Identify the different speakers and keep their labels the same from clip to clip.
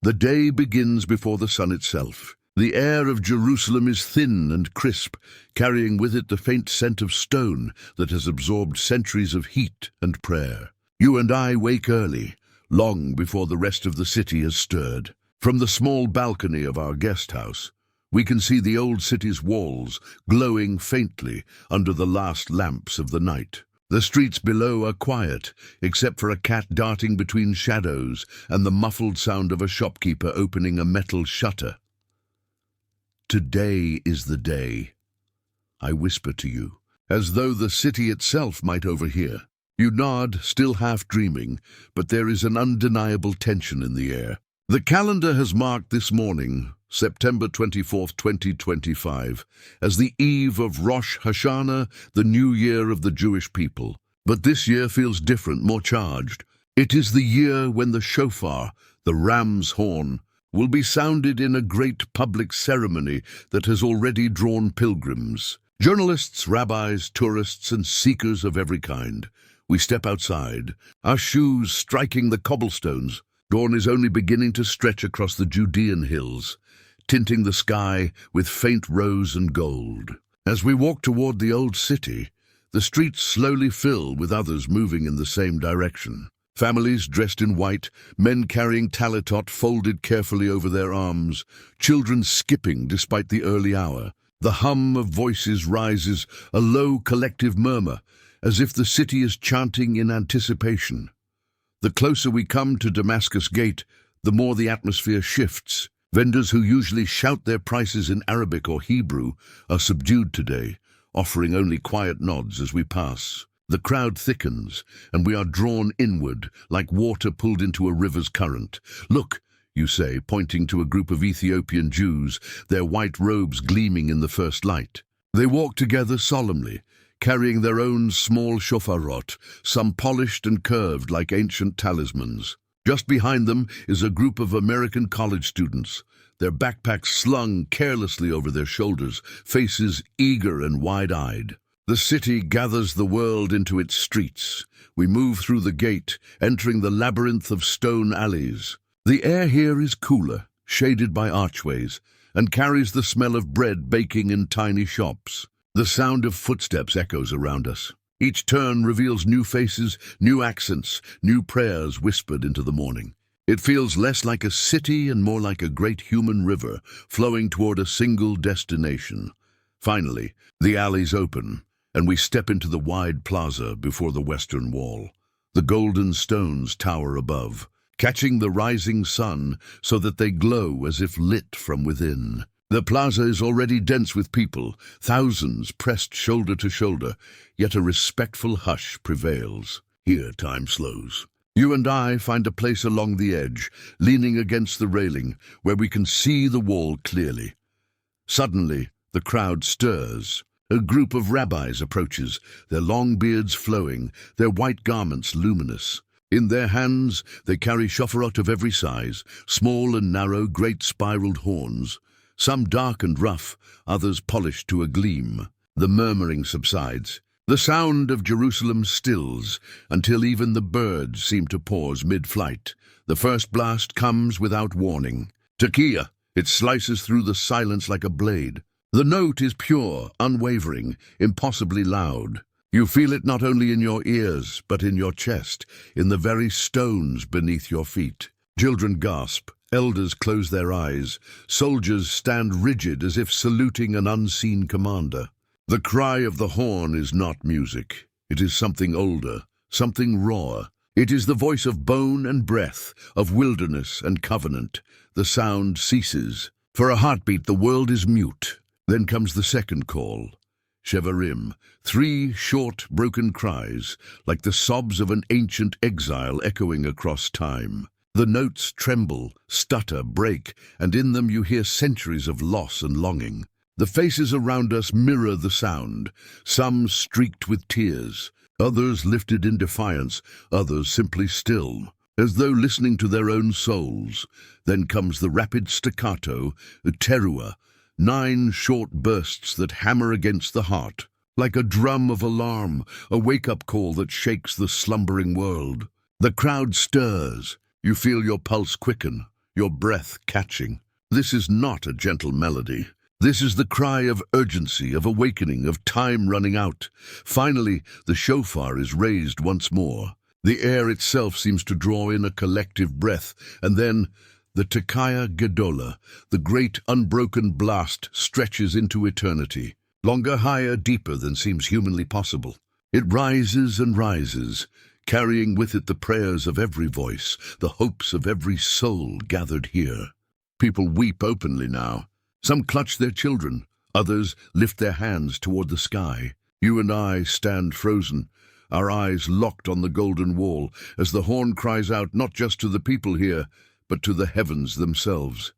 Speaker 1: The day begins before the sun itself. The air of Jerusalem is thin and crisp, carrying with it the faint scent of stone that has absorbed centuries of heat and prayer. You and I wake early, long before the rest of the city has stirred. From the small balcony of our guest house, we can see the old city's walls glowing faintly under the last lamps of the night. The streets below are quiet, except for a cat darting between shadows and the muffled sound of a shopkeeper opening a metal shutter. Today is the day, I whisper to you, as though the city itself might overhear. You nod, still half dreaming, but there is an undeniable tension in the air. The calendar has marked this morning, September 24th, 2025, as the eve of Rosh Hashanah, the new year of the Jewish people. But this year feels different, more charged. It is the year when the Shofar, the ram's horn, will be sounded in a great public ceremony that has already drawn pilgrims. Journalists, rabbis, tourists, and seekers of every kind. We step outside, our shoes striking the cobblestones. Dawn is only beginning to stretch across the Judean hills, tinting the sky with faint rose and gold. As we walk toward the old city, the streets slowly fill with others moving in the same direction. Families dressed in white, men carrying talitot folded carefully over their arms, children skipping despite the early hour. The hum of voices rises, a low collective murmur, as if the city is chanting in anticipation. The closer we come to Damascus Gate, the more the atmosphere shifts. Vendors who usually shout their prices in Arabic or Hebrew are subdued today, offering only quiet nods as we pass. The crowd thickens, and we are drawn inward, like water pulled into a river's current. Look, you say, pointing to a group of Ethiopian Jews, their white robes gleaming in the first light. They walk together solemnly, carrying their own small shofarot, some polished and curved like ancient talismans. Just behind them is a group of American college students, their backpacks slung carelessly over their shoulders, faces eager and wide-eyed. The city gathers the world into its streets. We move through the gate, entering the labyrinth of stone alleys. The air here is cooler, shaded by archways, and carries the smell of bread baking in tiny shops. The sound of footsteps echoes around us. Each turn reveals new faces, new accents, new prayers whispered into the morning. It feels less like a city and more like a great human river flowing toward a single destination. Finally, the alleys open, and we step into the wide plaza before the western wall. The golden stones tower above, catching the rising sun so that they glow as if lit from within. The plaza is already dense with people, thousands pressed shoulder to shoulder, yet a respectful hush prevails. Here time slows. You and I find a place along the edge, leaning against the railing, where we can see the wall clearly. Suddenly, the crowd stirs. A group of rabbis approaches, their long beards flowing, their white garments luminous. In their hands, they carry shofarot of every size, small and narrow, great spiraled horns. Some dark and rough, others polished to a gleam. The murmuring subsides. The sound of Jerusalem stills, until even the birds seem to pause mid-flight. The first blast comes without warning. Tekiah, it slices through the silence like a blade. The note is pure, unwavering, impossibly loud. You feel it not only in your ears, but in your chest, in the very stones beneath your feet. Children gasp. Elders close their eyes. Soldiers stand rigid as if saluting an unseen commander. The cry of the horn is not music. It is something older, something raw. It is the voice of bone and breath, of wilderness and covenant. The sound ceases. For a heartbeat, the world is mute. Then comes the second call. Shevarim, 3 short, broken cries, like the sobs of an ancient exile echoing across time. The notes tremble, stutter, break, and in them you hear centuries of loss and longing. The faces around us mirror the sound, some streaked with tears, others lifted in defiance, others simply still, as though listening to their own souls. Then comes the rapid staccato, teruah, 9 short bursts that hammer against the heart, like a drum of alarm, a wake-up call that shakes the slumbering world. The crowd stirs. You feel your pulse quicken, your breath catching. This is not a gentle melody. This is the cry of urgency, of awakening, of time running out. Finally, the shofar is raised once more. The air itself seems to draw in a collective breath, and then the Tekaya Gedola, the great unbroken blast, stretches into eternity. Longer, higher, deeper than seems humanly possible. It rises and rises, carrying with it the prayers of every voice, the hopes of every soul gathered here. People weep openly now. Some clutch their children, others lift their hands toward the sky. You and I stand frozen, our eyes locked on the golden wall, as the horn cries out not just to the people here, but to the heavens themselves.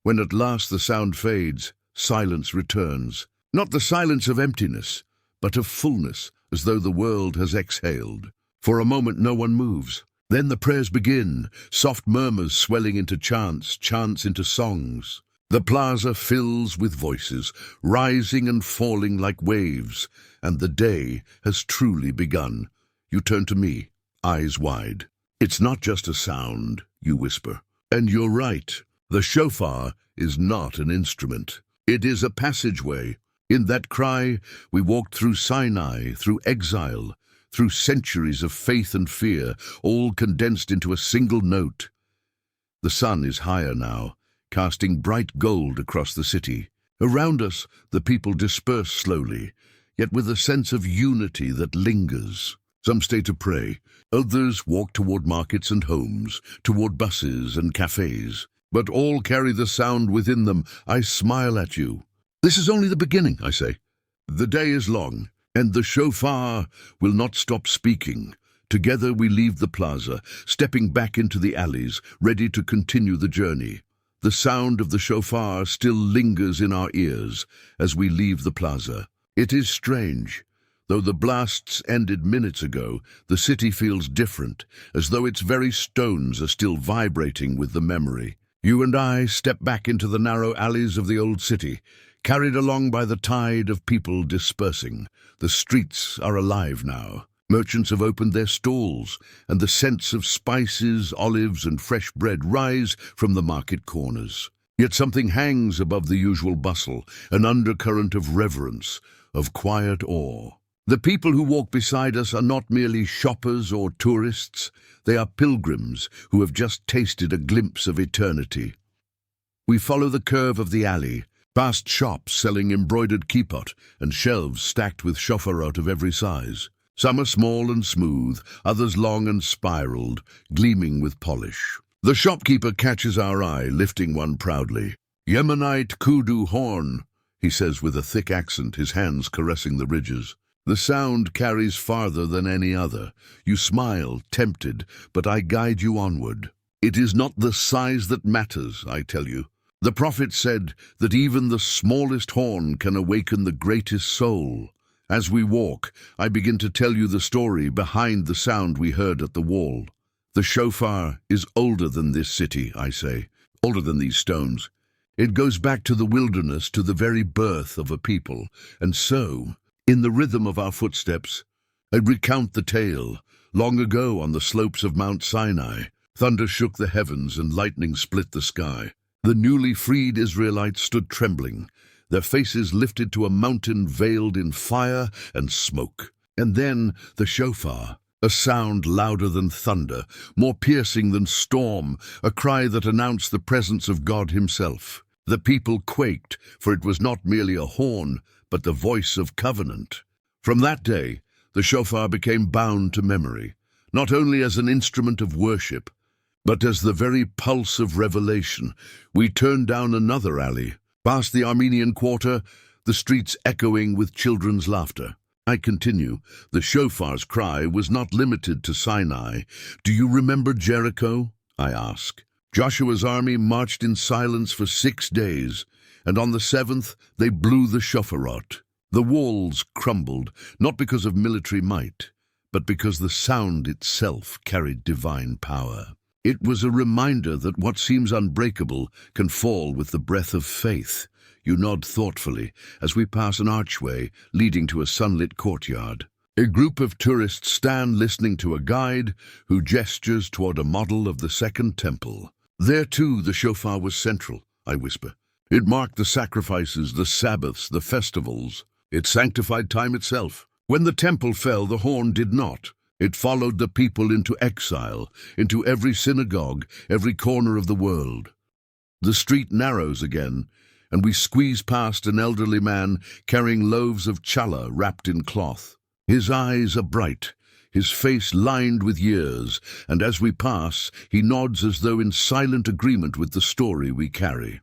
Speaker 1: When at last the sound fades, silence returns. Not the silence of emptiness, but of fullness, as though the world has exhaled. For a moment no one moves. Then the prayers begin, soft murmurs swelling into chants, chants into songs. The plaza fills with voices, rising and falling like waves, and the day has truly begun. You turn to me, eyes wide. It's not just a sound, you whisper. And you're right. The shofar is not an instrument. It is a passageway. In that cry, we walked through Sinai, through exile, through centuries of faith and fear, all condensed into a single note. The sun is higher now, casting bright gold across the city. Around us, the people disperse slowly, yet with a sense of unity that lingers. Some stay to pray, others walk toward markets and homes, toward buses and cafes. But all carry the sound within them. I smile at you. This is only the beginning, I say. The day is long, and the shofar will not stop speaking. Together we leave the plaza, stepping back into the alleys, ready to continue the journey. The sound of the shofar still lingers in our ears as we leave the plaza. It is strange. Though the blasts ended minutes ago, the city feels different, as though its very stones are still vibrating with the memory. You and I step back into the narrow alleys of the old city, carried along by the tide of people dispersing. The streets are alive now. Merchants have opened their stalls, and the scents of spices, olives, and fresh bread rise from the market corners. Yet something hangs above the usual bustle, an undercurrent of reverence, of quiet awe. The people who walk beside us are not merely shoppers or tourists. They are pilgrims who have just tasted a glimpse of eternity. We follow the curve of the alley, past shops selling embroidered kippot and shelves stacked with shofarot of every size. Some are small and smooth, others long and spiraled, gleaming with polish. The shopkeeper catches our eye, lifting one proudly. "Yemenite kudu horn," he says with a thick accent, his hands caressing the ridges. The sound carries farther than any other. You smile, tempted, but I guide you onward. It is not the size that matters, I tell you. The prophet said that even the smallest horn can awaken the greatest soul. As we walk, I begin to tell you the story behind the sound we heard at the wall. The shofar is older than this city, I say, older than these stones. It goes back to the wilderness, to the very birth of a people. And so, in the rhythm of our footsteps, I recount the tale. Long ago on the slopes of Mount Sinai, thunder shook the heavens and lightning split the sky. The newly freed Israelites stood trembling, their faces lifted to a mountain veiled in fire and smoke. And then the shofar, a sound louder than thunder, more piercing than storm, a cry that announced the presence of God himself. The people quaked, for it was not merely a horn, but the voice of covenant. From that day, the shofar became bound to memory, not only as an instrument of worship, but as the very pulse of revelation. We turned down another alley, past the Armenian quarter, the streets echoing with children's laughter. I continue, the shofar's cry was not limited to Sinai. Do you remember Jericho? I ask. Joshua's army marched in silence for 6 days, and on the 7th they blew the shofarot. The walls crumbled, not because of military might, but because the sound itself carried divine power. It was a reminder that what seems unbreakable can fall with the breath of faith. You nod thoughtfully as we pass an archway leading to a sunlit courtyard. A group of tourists stand listening to a guide who gestures toward a model of the Second Temple. There too the shofar was central, I whisper. It marked the sacrifices, the Sabbaths, the festivals. It sanctified time itself. When the temple fell, the horn did not. It followed the people into exile, into every synagogue, every corner of the world. The street narrows again, and we squeeze past an elderly man carrying loaves of challah wrapped in cloth. His eyes are bright, his face lined with years, and as we pass, he nods as though in silent agreement with the story we carry.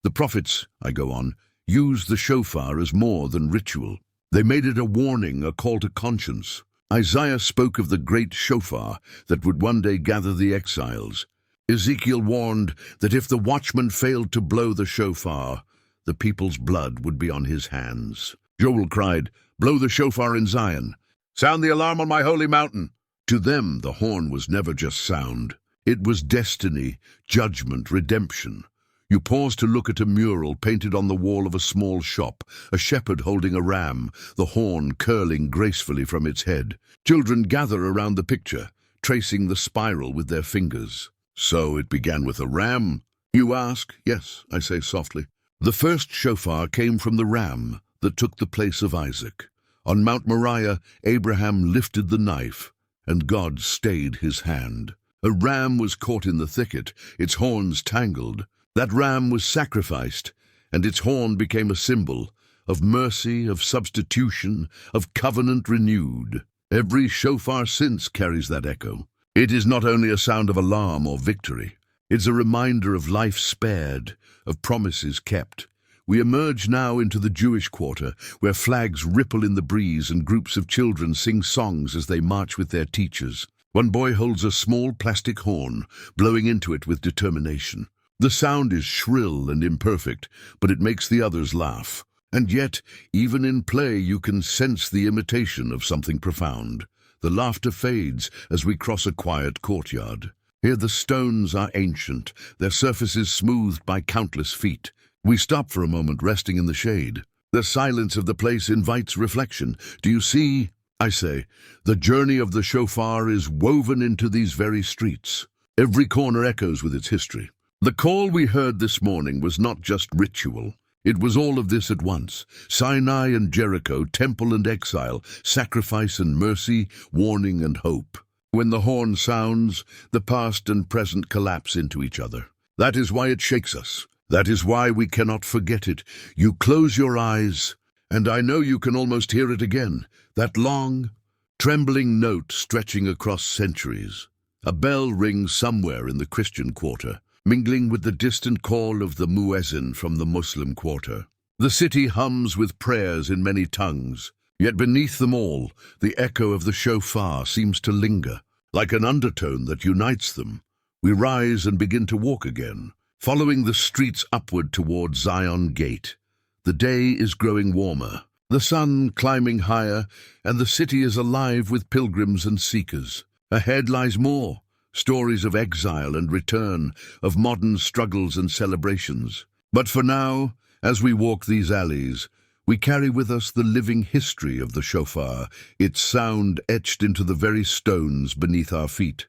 Speaker 1: The prophets, I go on, used the shofar as more than ritual. They made it a warning, a call to conscience. Isaiah spoke of the great shofar that would one day gather the exiles. Ezekiel warned that if the watchman failed to blow the shofar, the people's blood would be on his hands. Joel cried, "Blow the shofar in Zion. Sound the alarm on my holy mountain." To them, the horn was never just sound. It was destiny, judgment, redemption. You pause to look at a mural painted on the wall of a small shop, a shepherd holding a ram, the horn curling gracefully from its head. Children gather around the picture, tracing the spiral with their fingers. So it began with a ram, you ask? Yes, I say softly. The first shofar came from the ram that took the place of Isaac. On Mount Moriah, Abraham lifted the knife, and God stayed his hand. A ram was caught in the thicket, its horns tangled. That ram was sacrificed, and its horn became a symbol of mercy, of substitution, of covenant renewed. Every shofar since carries that echo. It is not only a sound of alarm or victory. It's a reminder of life spared, of promises kept. We emerge now into the Jewish quarter, where flags ripple in the breeze and groups of children sing songs as they march with their teachers. One boy holds a small plastic horn, blowing into it with determination. The sound is shrill and imperfect, but it makes the others laugh. And yet, even in play, you can sense the imitation of something profound. The laughter fades as we cross a quiet courtyard. Here the stones are ancient, their surfaces smoothed by countless feet. We stop for a moment, resting in the shade. The silence of the place invites reflection. Do you see? I say, the journey of the shofar is woven into these very streets. Every corner echoes with its history. The call we heard this morning was not just ritual. It was all of this at once. Sinai and Jericho, temple and exile, sacrifice and mercy, warning and hope. When the horn sounds, the past and present collapse into each other. That is why it shakes us. That is why we cannot forget it. You close your eyes, and I know you can almost hear it again. That long, trembling note stretching across centuries. A bell rings somewhere in the Christian quarter, mingling with the distant call of the muezzin from the Muslim quarter. The city hums with prayers in many tongues, yet beneath them all, the echo of the shofar seems to linger, like an undertone that unites them. We rise and begin to walk again, following the streets upward toward Zion Gate. The day is growing warmer, the sun climbing higher, and the city is alive with pilgrims and seekers. Ahead lies more. Stories of exile and return, of modern struggles and celebrations. But for now, as we walk these alleys, we carry with us the living history of the shofar, its sound etched into the very stones beneath our feet.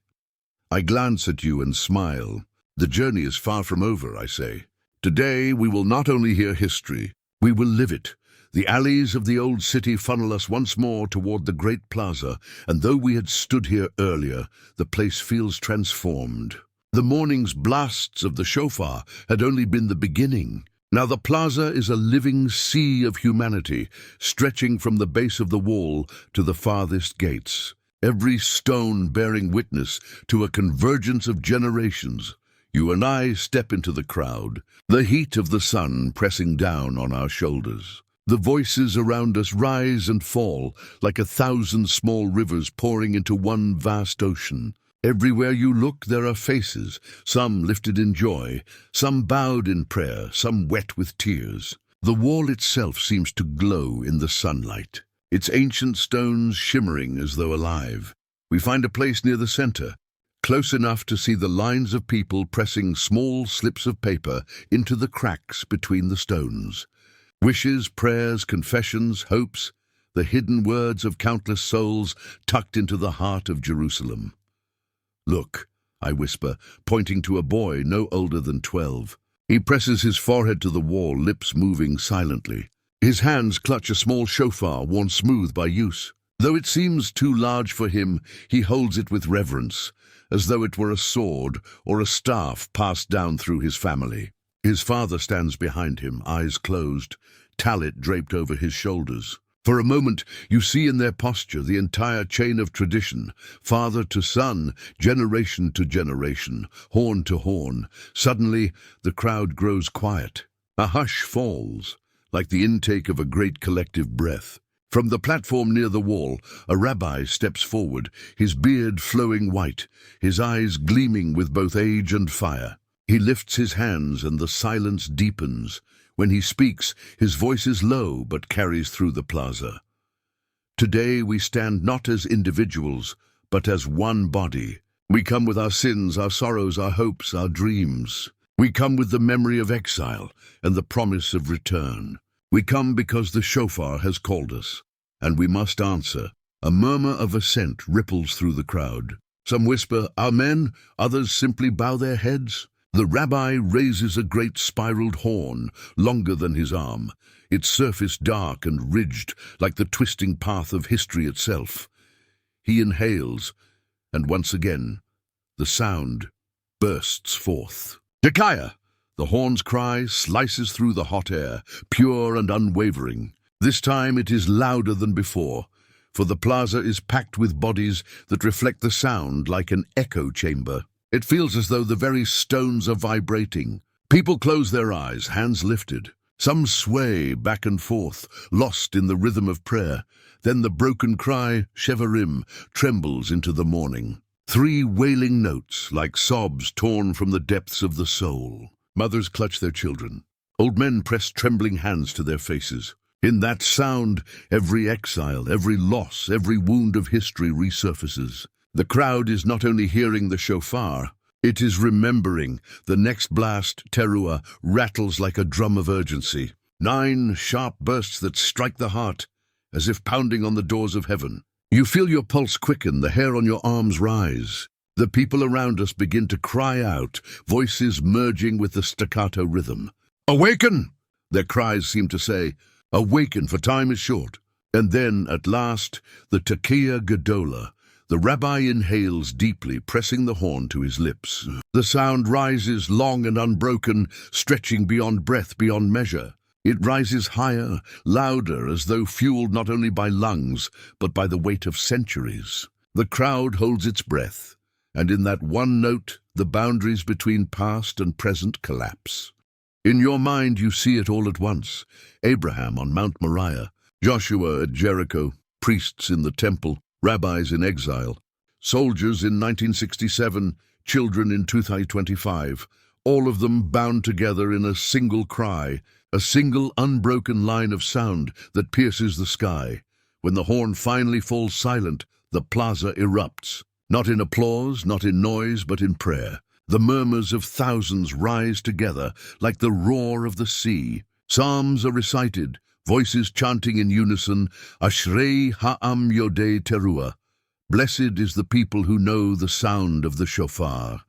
Speaker 1: I glance at you and smile. The journey is far from over, I say. Today we will not only hear history, we will live it. The alleys of the old city funnel us once more toward the great plaza, and though we had stood here earlier, the place feels transformed. The morning's blasts of the shofar had only been the beginning. Now the plaza is a living sea of humanity, stretching from the base of the wall to the farthest gates. Every stone bearing witness to a convergence of generations. You and I step into the crowd, the heat of the sun pressing down on our shoulders. The voices around us rise and fall like 1,000 small rivers pouring into one vast ocean. Everywhere you look, there are faces, some lifted in joy, some bowed in prayer, some wet with tears. The wall itself seems to glow in the sunlight, its ancient stones shimmering as though alive. We find a place near the center, close enough to see the lines of people pressing small slips of paper into the cracks between the stones. Wishes, prayers, confessions, hopes, the hidden words of countless souls tucked into the heart of Jerusalem. Look, I whisper, pointing to a boy no older than 12. He presses his forehead to the wall, lips moving silently. His hands clutch a small shofar worn smooth by use. Though it seems too large for him, he holds it with reverence, as though it were a sword or a staff passed down through his family. His father stands behind him, eyes closed, tallit draped over his shoulders. For a moment, you see in their posture the entire chain of tradition, father to son, generation to generation, horn to horn. Suddenly, the crowd grows quiet. A hush falls, like the intake of a great collective breath. From the platform near the wall, a rabbi steps forward, his beard flowing white, his eyes gleaming with both age and fire. He lifts his hands and the silence deepens. When he speaks, his voice is low but carries through the plaza. Today we stand not as individuals, but as one body. We come with our sins, our sorrows, our hopes, our dreams. We come with the memory of exile and the promise of return. We come because the shofar has called us, and we must answer. A murmur of assent ripples through the crowd. Some whisper, "Amen," others simply bow their heads. The rabbi raises a great spiraled horn, longer than his arm, its surface dark and ridged like the twisting path of history itself. He inhales, and once again, the sound bursts forth. "Jekiah!" The horn's cry slices through the hot air, pure and unwavering. This time it is louder than before, for the plaza is packed with bodies that reflect the sound like an echo chamber. It feels as though the very stones are vibrating. People close their eyes, hands lifted. Some sway back and forth, lost in the rhythm of prayer. Then the broken cry, Shevarim, trembles into the morning. 3 wailing notes, like sobs torn from the depths of the soul. Mothers clutch their children. Old men press trembling hands to their faces. In that sound, every exile, every loss, every wound of history resurfaces. The crowd is not only hearing the shofar, it is remembering. The next blast, teruah, rattles like a drum of urgency. 9 sharp bursts that strike the heart, as if pounding on the doors of heaven. You feel your pulse quicken, the hair on your arms rise. The people around us begin to cry out, voices merging with the staccato rhythm. "Awaken!" Their cries seem to say, "Awaken, for time is short." And then, at last, the Tekiah Gedolah. The rabbi inhales deeply, pressing the horn to his lips. The sound rises long and unbroken, stretching beyond breath, beyond measure. It rises higher, louder, as though fueled not only by lungs, but by the weight of centuries. The crowd holds its breath, and in that one note, the boundaries between past and present collapse. In your mind, you see it all at once. Abraham on Mount Moriah, Joshua at Jericho, priests in the temple, rabbis in exile, soldiers in 1967, children in 2025, all of them bound together in a single cry, a single unbroken line of sound that pierces the sky. When the horn finally falls silent, the plaza erupts, not in applause, not in noise, but in prayer. The murmurs of thousands rise together like the roar of the sea. Psalms are recited, voices chanting in unison, Ashrei ha'am yodei teruah. Blessed is the people who know the sound of the shofar.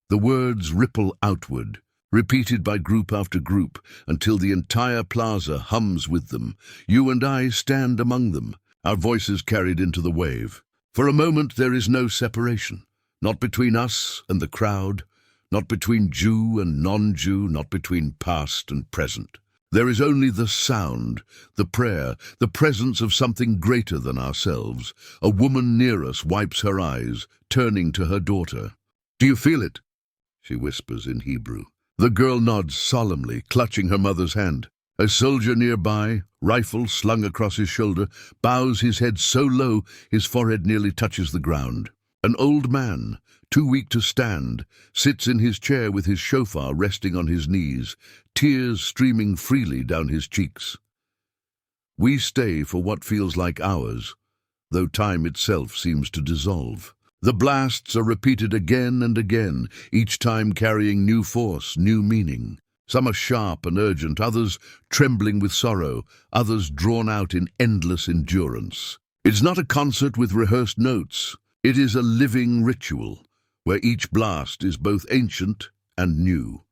Speaker 1: The words ripple outward, repeated by group after group, until the entire plaza hums with them. You and I stand among them, our voices carried into the wave. For a moment there is no separation, not between us and the crowd, not between Jew and non-Jew, not between past and present. There is only the sound, the prayer, the presence of something greater than ourselves. A woman near us wipes her eyes, turning to her daughter. "Do you feel it?" she whispers in Hebrew. The girl nods solemnly, clutching her mother's hand. A soldier nearby, rifle slung across his shoulder, bows his head so low his forehead nearly touches the ground. An old man, too weak to stand, sits in his chair with his shofar resting on his knees, tears streaming freely down his cheeks. We stay for what feels like hours, though time itself seems to dissolve. The blasts are repeated again and again, each time carrying new force, new meaning. Some are sharp and urgent, others trembling with sorrow, others drawn out in endless endurance. It's not a concert with rehearsed notes. It is a living ritual, where each blast is both ancient and new.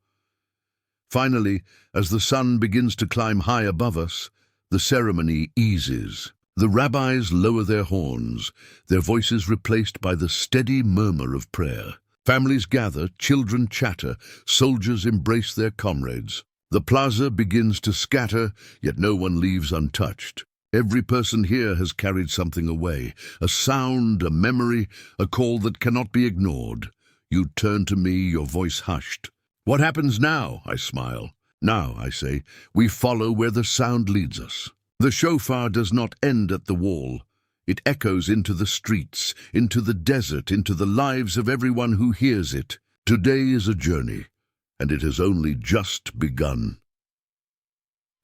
Speaker 1: Finally, as the sun begins to climb high above us, the ceremony eases. The rabbis lower their horns, their voices replaced by the steady murmur of prayer. Families gather, children chatter, soldiers embrace their comrades. The plaza begins to scatter, yet no one leaves untouched. Every person here has carried something away, a sound, a memory, a call that cannot be ignored. You turn to me, your voice hushed. What happens now? I smile. Now, I say, we follow where the sound leads us. The shofar does not end at the wall. It echoes into the streets, into the desert, into the lives of everyone who hears it. Today is a journey, and it has only just begun.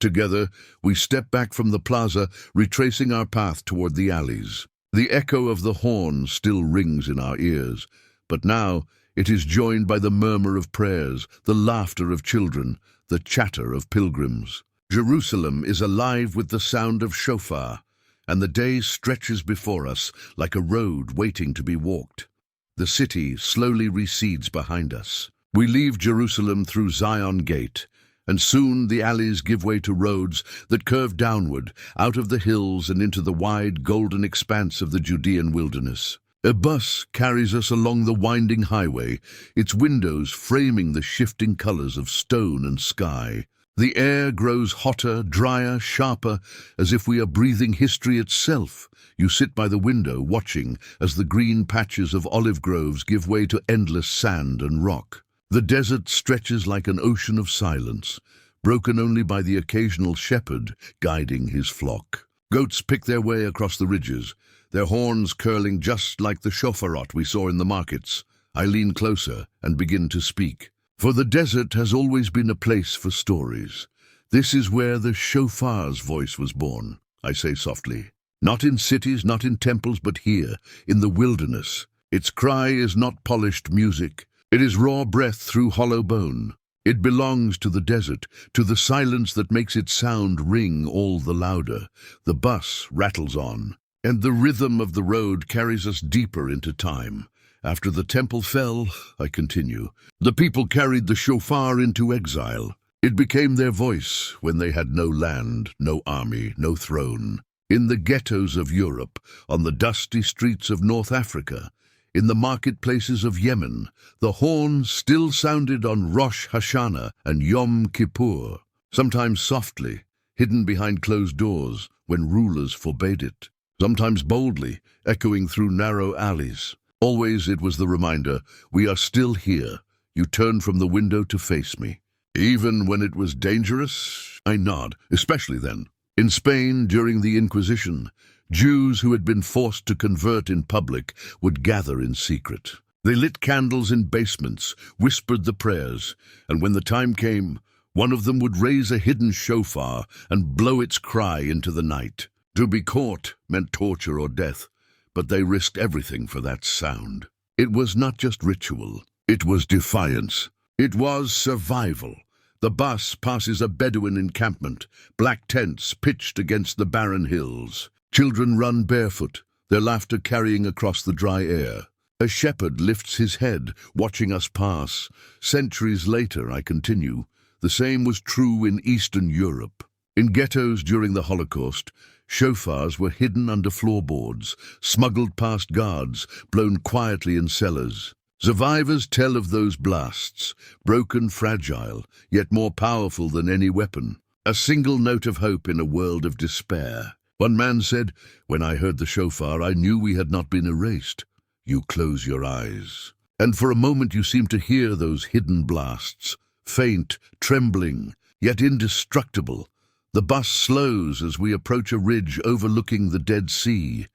Speaker 1: Together, we step back from the plaza, retracing our path toward the alleys. The echo of the horn still rings in our ears, but now it is joined by the murmur of prayers, the laughter of children, the chatter of pilgrims. Jerusalem is alive with the sound of shofar, and the day stretches before us like a road waiting to be walked. The city slowly recedes behind us. We leave Jerusalem through Zion Gate, and soon the alleys give way to roads that curve downward, out of the hills and into the wide golden expanse of the Judean wilderness. A bus carries us along the winding highway, its windows framing the shifting colors of stone and sky. The air grows hotter, drier, sharper, as if we are breathing history itself. You sit by the window, watching as the green patches of olive groves give way to endless sand and rock. The desert stretches like an ocean of silence, broken only by the occasional shepherd guiding his flock. Goats pick their way across the ridges, their horns curling just like the shofarot we saw in the markets. I lean closer and begin to speak. For the desert has always been a place for stories. This is where the shofar's voice was born, I say softly. Not in cities, not in temples, but here, in the wilderness. Its cry is not polished music. It is raw breath through hollow bone. It belongs to the desert, to the silence that makes its sound ring all the louder. The bus rattles on, and the rhythm of the road carries us deeper into time. After the temple fell, I continue, the people carried the shofar into exile. It became their voice when they had no land, no army, no throne. In the ghettos of Europe, on the dusty streets of North Africa, in the marketplaces of Yemen, the horn still sounded on Rosh Hashanah and Yom Kippur, sometimes softly, hidden behind closed doors when rulers forbade it, sometimes boldly, echoing through narrow alleys. Always it was the reminder, we are still here. You turn from the window to face me. Even when it was dangerous, I nod, especially then. In Spain, during the Inquisition, Jews who had been forced to convert in public would gather in secret. They lit candles in basements, whispered the prayers, and when the time came, one of them would raise a hidden shofar and blow its cry into the night. To be caught meant torture or death, but they risked everything for that sound. It was not just ritual, it was defiance. It was survival. The bus passes a Bedouin encampment, black tents pitched against the barren hills. Children run barefoot, their laughter carrying across the dry air. A shepherd lifts his head, watching us pass. Centuries later, I continue, the same was true in Eastern Europe. In ghettos during the Holocaust, shofars were hidden under floorboards, smuggled past guards, blown quietly in cellars. Survivors tell of those blasts, broken, fragile, yet more powerful than any weapon. A single note of hope in a world of despair. One man said, "When I heard the shofar, I knew we had not been erased." You close your eyes, and for a moment you seem to hear those hidden blasts, faint, trembling, yet indestructible. The bus slows as we approach a ridge overlooking the Dead Sea.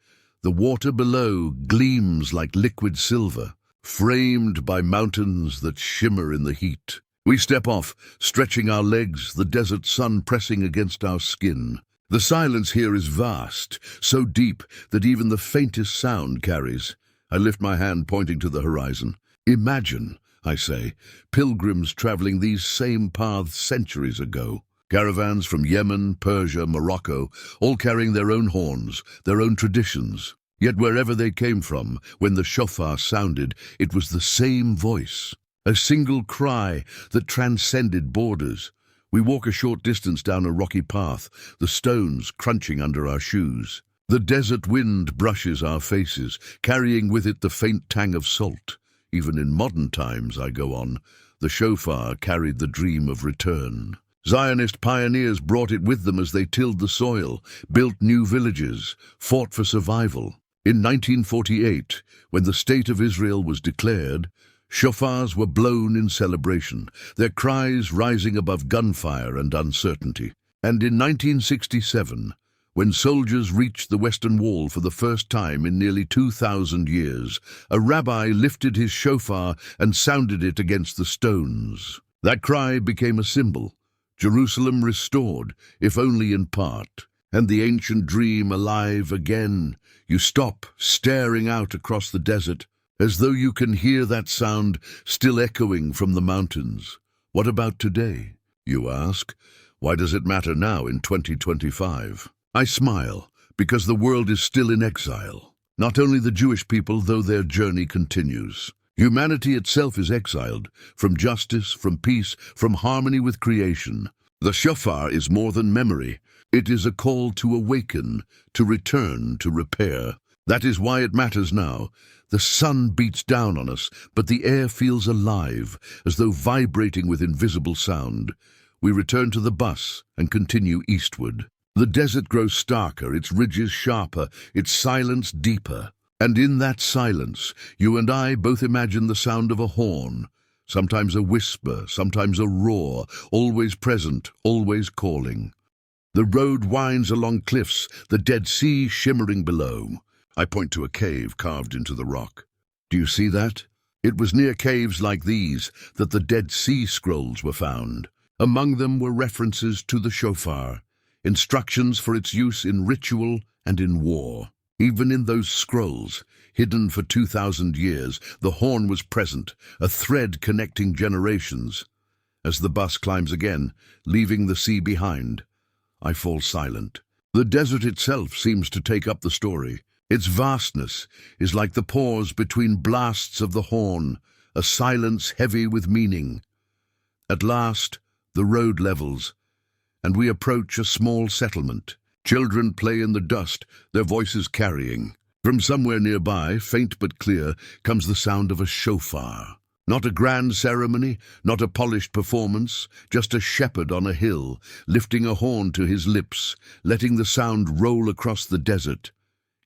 Speaker 1: The water below gleams like liquid silver, framed by mountains that shimmer in the heat. We step off, stretching our legs, the desert sun pressing against our skin. The silence here is vast, so deep that even the faintest sound carries. I lift my hand, pointing to the horizon. Imagine, I say, pilgrims traveling these same paths centuries ago. Caravans from Yemen, Persia, Morocco, all carrying their own horns, their own traditions. Yet wherever they came from, when the shofar sounded, it was the same voice, a single cry that transcended borders. We walk a short distance down a rocky path, the stones crunching under our shoes. The desert wind brushes our faces, carrying with it the faint tang of salt. Even in modern times, I go on, the shofar carried the dream of return. Zionist pioneers brought it with them as they tilled the soil, built new villages, fought for survival. In 1948, when the State of Israel was declared, shofars were blown in celebration, their cries rising above gunfire and uncertainty. And in 1967, when soldiers reached the Western Wall for the first time in nearly 2,000 years, a rabbi lifted his shofar and sounded it against the stones. That cry became a symbol, Jerusalem restored, if only in part, and the ancient dream alive again. You stop, staring out across the desert, as though you can hear that sound still echoing from the mountains. What about today, you ask? Why does it matter now in 2025? I smile, because the world is still in exile. Not only the Jewish people, though their journey continues. Humanity itself is exiled, from justice, from peace, from harmony with creation. The shofar is more than memory. It is a call to awaken, to return, to repair. That is why it matters now. The sun beats down on us, but the air feels alive, as though vibrating with invisible sound. We return to the bus and continue eastward. The desert grows starker, its ridges sharper, its silence deeper. And in that silence, you and I both imagine the sound of a horn, sometimes a whisper, sometimes a roar, always present, always calling. The road winds along cliffs, the Dead Sea shimmering below. I point to a cave carved into the rock. Do you see that? It was near caves like these that the Dead Sea Scrolls were found. Among them were references to the shofar, instructions for its use in ritual and in war. Even in those scrolls, hidden for 2,000 years, the horn was present, a thread connecting generations. As the bus climbs again, leaving the sea behind, I fall silent. The desert itself seems to take up the story. Its vastness is like the pause between blasts of the horn, a silence heavy with meaning. At last, the road levels, and we approach a small settlement. Children play in the dust, their voices carrying. From somewhere nearby, faint but clear, comes the sound of a shofar. Not a grand ceremony, not a polished performance, just a shepherd on a hill, lifting a horn to his lips, letting the sound roll across the desert.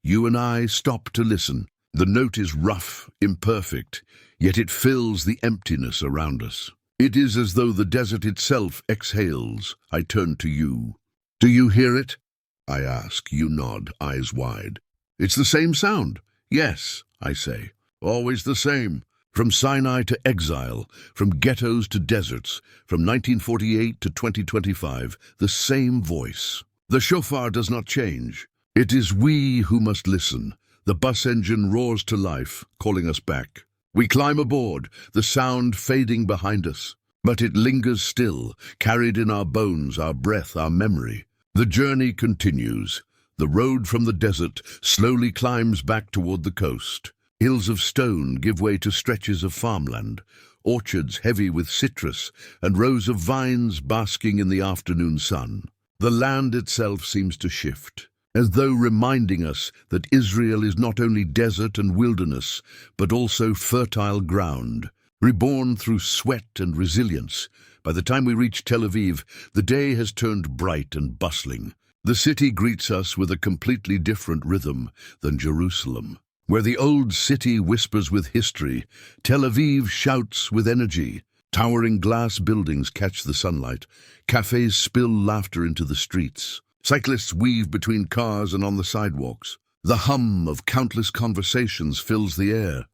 Speaker 1: You and I stop to listen. The note is rough, imperfect, yet it fills the emptiness around us. It is as though the desert itself exhales. I turn to you. Do you hear it? I ask. You nod, eyes wide. It's the same sound. Yes, I say. Always the same. From Sinai to exile, from ghettos to deserts, from 1948 to 2025, the same voice. The shofar does not change. It is we who must listen. The bus engine roars to life, calling us back. We climb aboard, the sound fading behind us. But it lingers still, carried in our bones, our breath, our memory. The journey continues. The road from the desert slowly climbs back toward the coast. Hills of stone give way to stretches of farmland, orchards heavy with citrus, and rows of vines basking in the afternoon sun. The land itself seems to shift, as though reminding us that Israel is not only desert and wilderness, but also fertile ground, reborn through sweat and resilience. By the time we reach Tel Aviv, the day has turned bright and bustling. The city greets us with a completely different rhythm than Jerusalem. Where the old city whispers with history, Tel Aviv shouts with energy. Towering glass buildings catch the sunlight. Cafes spill laughter into the streets. Cyclists weave between cars and on the sidewalks. The hum of countless conversations fills the air.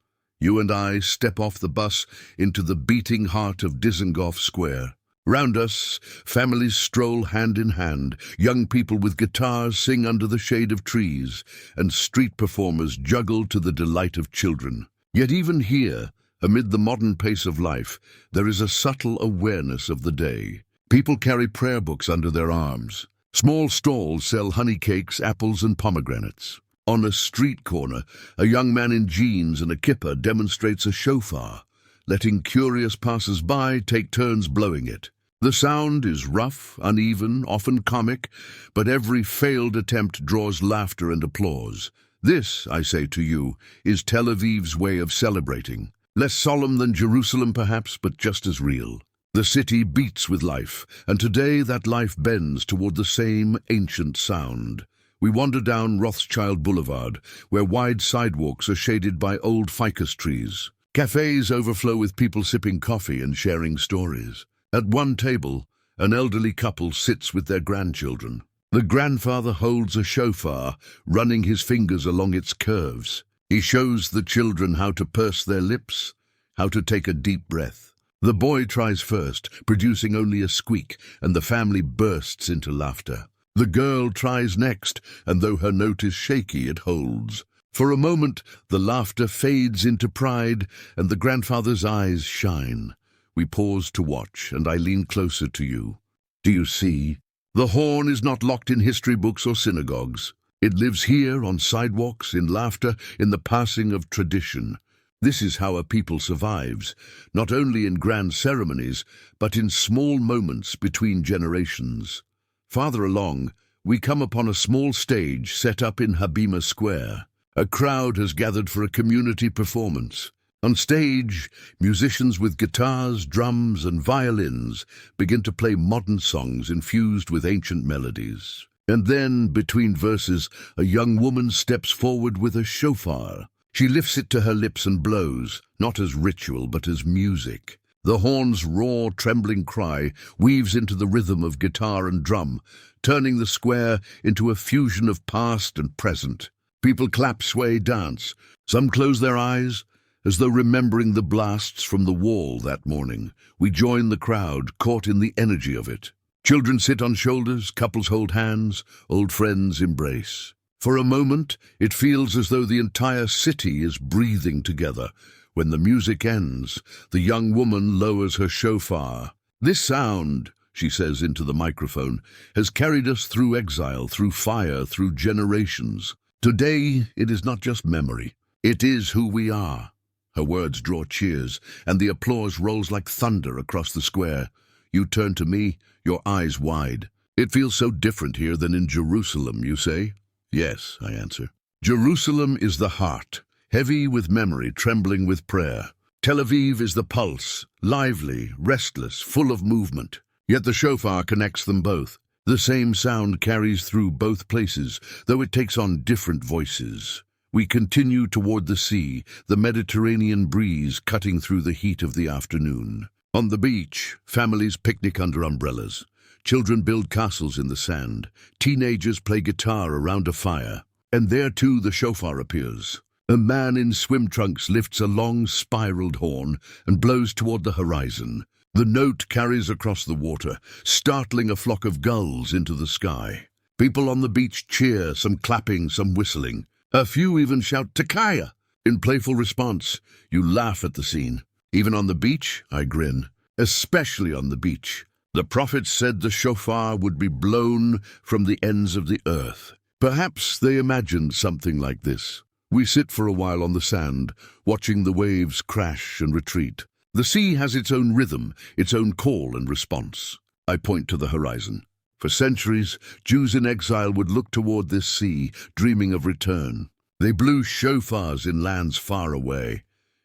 Speaker 1: You and I step off the bus into the beating heart of Dizengoff Square. Round us, families stroll hand in hand, young people with guitars sing under the shade of trees, and street performers juggle to the delight of children. Yet even here, amid the modern pace of life, there is a subtle awareness of the day. People carry prayer books under their arms. Small stalls sell honey cakes, apples, and pomegranates. On a street corner, a young man in jeans and a kippah demonstrates a shofar, letting curious passers-by take turns blowing it. The sound is rough, uneven, often comic, but every failed attempt draws laughter and applause. This, I say to you, is Tel Aviv's way of celebrating. Less solemn than Jerusalem perhaps, but just as real. The city beats with life, and today that life bends toward the same ancient sound. We wander down Rothschild Boulevard, where wide sidewalks are shaded by old ficus trees. Cafes overflow with people sipping coffee and sharing stories. At one table, an elderly couple sits with their grandchildren. The grandfather holds a shofar, running his fingers along its curves. He shows the children how to purse their lips, how to take a deep breath. The boy tries first, producing only a squeak, and the family bursts into laughter. The girl tries next, and though her note is shaky, it holds. For a moment, the laughter fades into pride, and the grandfather's eyes shine. We pause to watch, and I lean closer to you. Do you see? The horn is not locked in history books or synagogues. It lives here, on sidewalks, in laughter, in the passing of tradition. This is how a people survives, not only in grand ceremonies, but in small moments between generations. Farther along, we come upon a small stage set up in Habima Square. A crowd has gathered for a community performance. On stage, musicians with guitars, drums, and violins begin to play modern songs infused with ancient melodies. And then, between verses, a young woman steps forward with a shofar. She lifts it to her lips and blows, not as ritual but as music. The horn's raw, trembling cry weaves into the rhythm of guitar and drum, turning the square into a fusion of past and present. People clap, sway, dance. Some close their eyes, as though remembering the blasts from the wall that morning. We join the crowd, caught in the energy of it. Children sit on shoulders, couples hold hands, old friends embrace. For a moment, it feels as though the entire city is breathing together. When the music ends, the young woman lowers her shofar. This sound, she says into the microphone, has carried us through exile, through fire, through generations. Today, it is not just memory. It is who we are. Her words draw cheers, and the applause rolls like thunder across the square. You turn to me, your eyes wide. It feels so different here than in Jerusalem, you say? Yes, I answer. Jerusalem is the heart, heavy with memory, trembling with prayer. Tel Aviv is the pulse, lively, restless, full of movement. Yet the shofar connects them both. The same sound carries through both places, though it takes on different voices. We continue toward the sea, the Mediterranean breeze cutting through the heat of the afternoon. On the beach, families picnic under umbrellas. Children build castles in the sand. Teenagers play guitar around a fire. And there too the shofar appears. A man in swim trunks lifts a long spiraled horn and blows toward the horizon. The note carries across the water, startling a flock of gulls into the sky. People on the beach cheer, some clapping, some whistling. A few even shout, "Takaya!" In playful response. You laugh at the scene. Even on the beach, I grin. Especially on the beach. The prophets said the shofar would be blown from the ends of the earth. Perhaps they imagined something like this. We sit for a while on the sand, watching the waves crash and retreat. The sea has its own rhythm, its own call and response. I point to the horizon. For centuries, Jews in exile would look toward this sea, dreaming of return. They blew shofars in lands far away,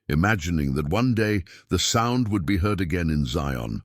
Speaker 1: imagining that one day the sound would be heard again in Zion.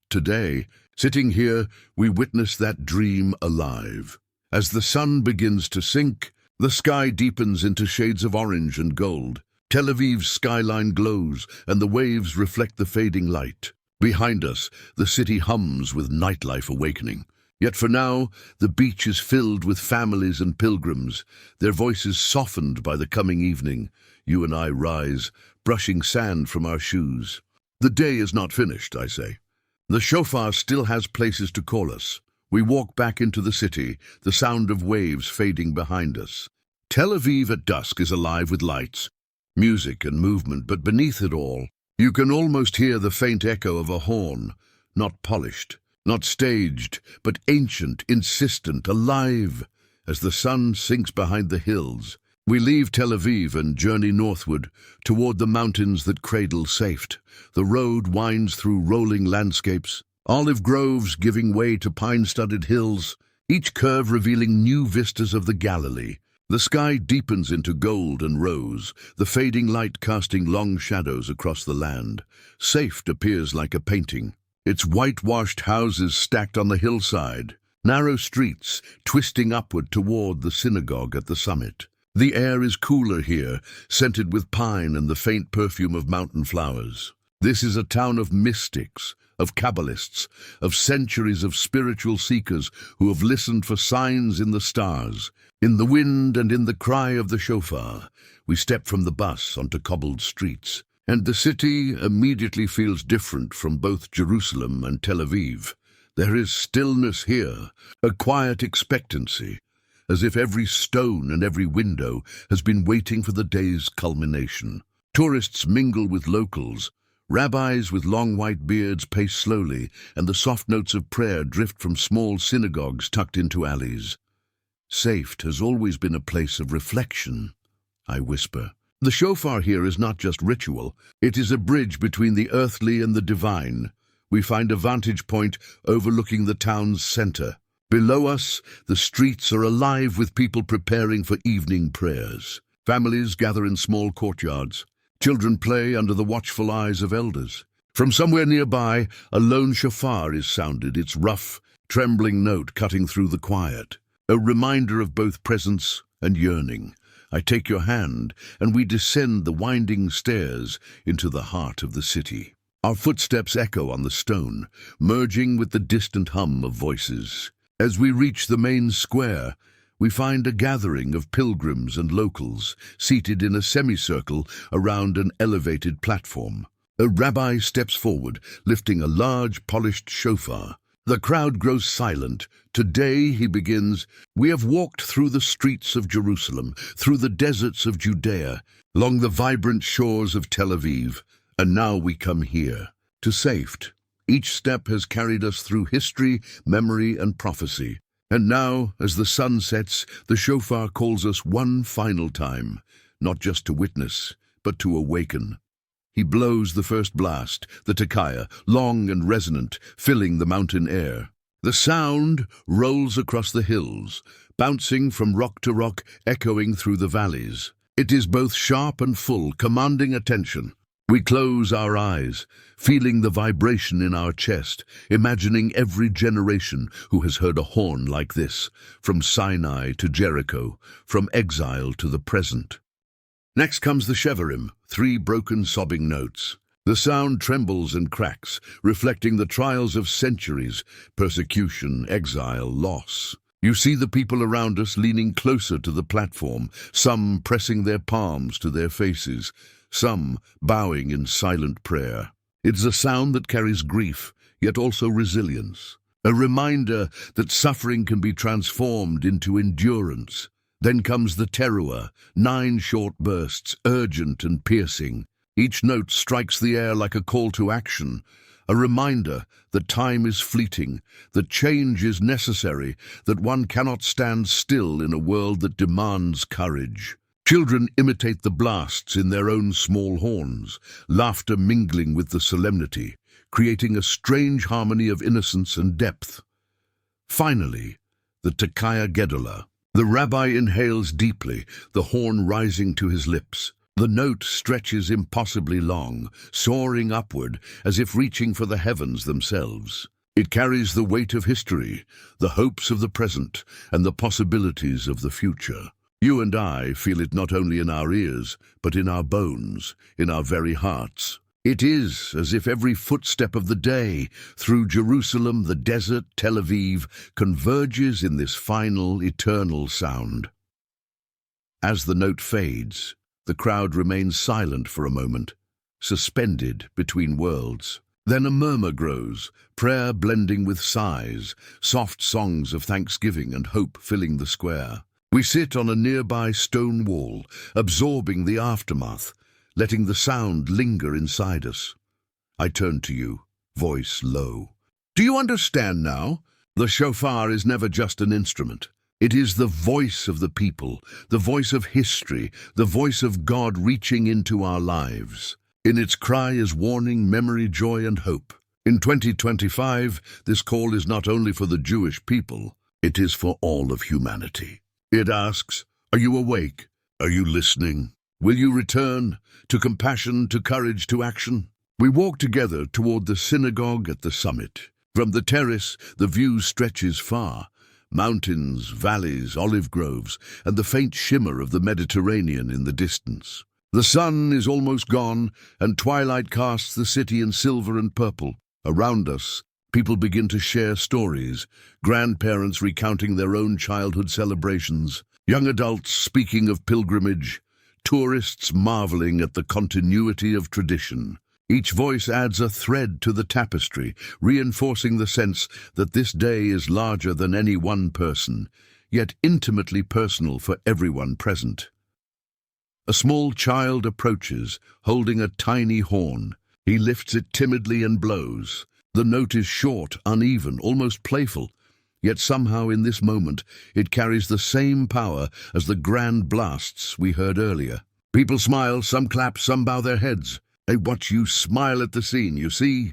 Speaker 1: Today, sitting here, we witness that dream alive. As the sun begins to sink, the sky deepens into shades of orange and gold. Tel Aviv's skyline glows, and the waves reflect the fading light. Behind us, the city hums with nightlife awakening. Yet for now, the beach is filled with families and pilgrims, their voices softened by the coming evening. You and I rise, brushing sand from our shoes. The day is not finished, I say. The shofar still has places to call us. We walk back into the city, the sound of waves fading behind us. Tel Aviv at dusk is alive with lights, music and movement, but beneath it all, you can almost hear the faint echo of a horn, not polished, not staged, but ancient, insistent, alive. as the sun sinks behind the hills, we leave Tel Aviv and journey northward toward the mountains that cradle Safed. The road winds through rolling landscapes, olive groves giving way to pine-studded hills, each curve revealing new vistas of the Galilee. The sky deepens into gold and rose, the fading light casting long shadows across the land. Safed appears like a painting, its whitewashed houses stacked on the hillside, narrow streets twisting upward toward the synagogue at the summit. The air is cooler here, scented with pine and the faint perfume of mountain flowers. This is a town of mystics, of Kabbalists, of centuries of spiritual seekers who have listened for signs in the stars. In the wind and in the cry of the shofar, we step from the bus onto cobbled streets, and the city immediately feels different from both Jerusalem and Tel Aviv. There is stillness here, a quiet expectancy, as if every stone and every window has been waiting for the day's culmination. Tourists mingle with locals. Rabbis with long white beards pace slowly, and the soft notes of prayer drift from small synagogues tucked into alleys. Safed has always been a place of reflection, I whisper. The shofar here is not just ritual, it is a bridge between the earthly and the divine. We find a vantage point overlooking the town's center. Below us, the streets are alive with people preparing for evening prayers. Families gather in small courtyards. Children play under the watchful eyes of elders. From somewhere nearby, a lone shofar is sounded, its rough, trembling note cutting through the quiet, a reminder of both presence and yearning. I take your hand, and we descend the winding stairs into the heart of the city. Our footsteps echo on the stone, merging with the distant hum of voices. As we reach the main square, we find a gathering of pilgrims and locals seated in a semicircle around an elevated platform. A rabbi steps forward, lifting a large, polished shofar. The crowd grows silent. Today, he begins, we have walked through the streets of Jerusalem, through the deserts of Judea, along the vibrant shores of Tel Aviv, and now we come here, to Safed. Each step has carried us through history, memory, and prophecy. And now, as the sun sets, the shofar calls us one final time, not just to witness, but to awaken. He blows the first blast, the Tekiah, long and resonant, filling the mountain air. The sound rolls across the hills, bouncing from rock to rock, echoing through the valleys. It is both sharp and full, commanding attention. We close our eyes, feeling the vibration in our chest, imagining every generation who has heard a horn like this, from Sinai to Jericho, from exile to the present. Next comes the shevarim, 3 broken sobbing notes. The sound trembles and cracks, reflecting the trials of centuries, persecution, exile, loss. You see the people around us leaning closer to the platform, some pressing their palms to their faces, some bowing in silent prayer. It's a sound that carries grief, yet also resilience, a reminder that suffering can be transformed into endurance. Then comes the teruah, 9 short bursts, urgent and piercing. Each note strikes the air like a call to action, a reminder that time is fleeting, that change is necessary, that one cannot stand still in a world that demands courage. Children imitate the blasts in their own small horns, laughter mingling with the solemnity, creating a strange harmony of innocence and depth. Finally, the Tekiah Gedolah. The rabbi inhales deeply, the horn rising to his lips. The note stretches impossibly long, soaring upward as if reaching for the heavens themselves. It carries the weight of history, the hopes of the present, and the possibilities of the future. You and I feel it not only in our ears, but in our bones, in our very hearts. It is as if every footstep of the day, through Jerusalem, the desert, Tel Aviv, converges in this final, eternal sound. As the note fades, the crowd remains silent for a moment, suspended between worlds. Then a murmur grows, prayer blending with sighs, soft songs of thanksgiving and hope filling the square. We sit on a nearby stone wall, absorbing the aftermath, letting the sound linger inside us. I turn to you, voice low. Do you understand now? The shofar is never just an instrument. It is the voice of the people, the voice of history, the voice of God reaching into our lives. In its cry is warning, memory, joy, and hope. In 2025, this call is not only for the Jewish people, it is for all of humanity. It asks, are you awake? Are you listening? Will you return to compassion, to courage, to action? We walk together toward the synagogue at the summit. From the terrace, the view stretches far. Mountains, valleys, olive groves, and the faint shimmer of the Mediterranean in the distance. The sun is almost gone, and twilight casts the city in silver and purple. Around us, people begin to share stories, grandparents recounting their own childhood celebrations, young adults speaking of pilgrimage, tourists marveling at the continuity of tradition. Each voice adds a thread to the tapestry, reinforcing the sense that this day is larger than any one person, yet intimately personal for everyone present. A small child approaches, holding a tiny horn. He lifts it timidly and blows. The note is short, uneven, almost playful, yet somehow in this moment it carries the same power as the grand blasts we heard earlier. People smile, some clap, some bow their heads. I watch you smile at the scene, you see,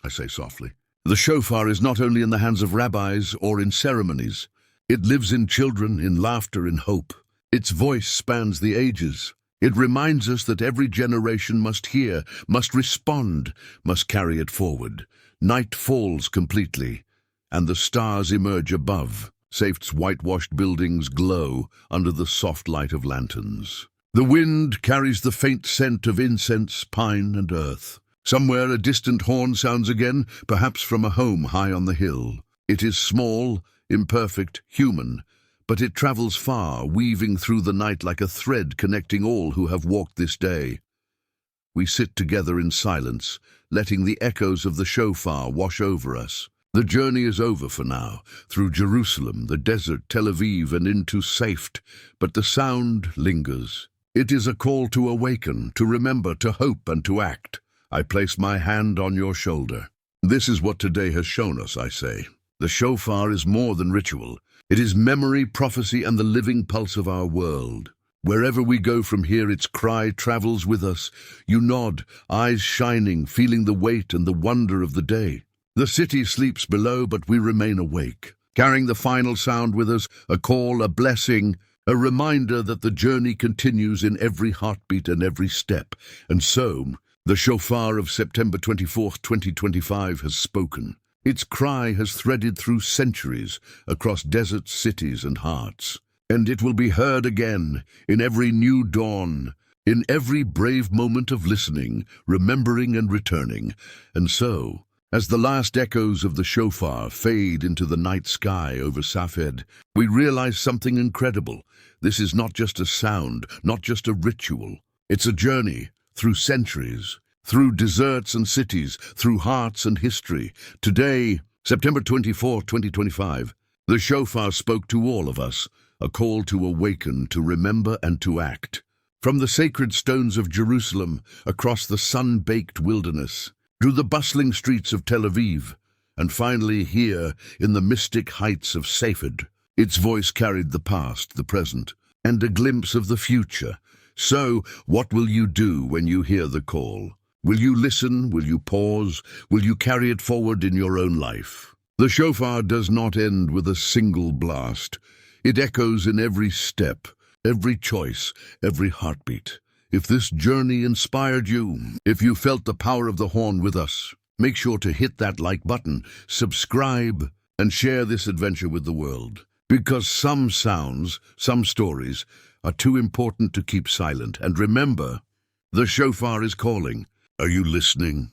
Speaker 1: I say softly. The shofar is not only in the hands of rabbis or in ceremonies. It lives in children, in laughter, in hope. Its voice spans the ages. It reminds us that every generation must hear, must respond, must carry it forward. Night falls completely, and the stars emerge above. Safe's whitewashed buildings glow under the soft light of lanterns. The wind carries the faint scent of incense, pine, and earth. Somewhere a distant horn sounds again, perhaps from a home high on the hill. It is small, imperfect, human, but it travels far, weaving through the night like a thread connecting all who have walked this day. We sit together in silence, letting the echoes of the shofar wash over us. The journey is over for now, through Jerusalem, the desert, Tel Aviv, and into Safed, but the sound lingers. It is a call to awaken, to remember, to hope, and to act. I place my hand on your shoulder. This is what today has shown us, I say. The shofar is more than ritual. It is memory, prophecy, and the living pulse of our world. Wherever we go from here, its cry travels with us. You nod, eyes shining, feeling the weight and the wonder of the day. The city sleeps below, but we remain awake, carrying the final sound with us, a call, a blessing, a reminder that the journey continues in every heartbeat and every step. And so, the shofar of September 24th, 2025 has spoken. Its cry has threaded through centuries, across deserts, cities, and hearts. And it will be heard again, in every new dawn, in every brave moment of listening, remembering, and returning. And so, as the last echoes of the shofar fade into the night sky over Safed, we realize something incredible. This is not just a sound, not just a ritual. It's a journey through centuries, through deserts and cities, through hearts and history. Today, September 24, 2025, the shofar spoke to all of us, a call to awaken, to remember, and to act. From the sacred stones of Jerusalem, across the sun-baked wilderness, through the bustling streets of Tel Aviv, and finally here in the mystic heights of Safed, its voice carried the past, the present, and a glimpse of the future. So, what will you do when you hear the call? Will you listen? Will you pause? Will you carry it forward in your own life? The shofar does not end with a single blast. It echoes in every step, every choice, every heartbeat. If this journey inspired you, if you felt the power of the horn with us, make sure to hit that like button, subscribe, and share this adventure with the world. Because some sounds, some stories, are too important to keep silent. And remember, the shofar is calling. Are you listening?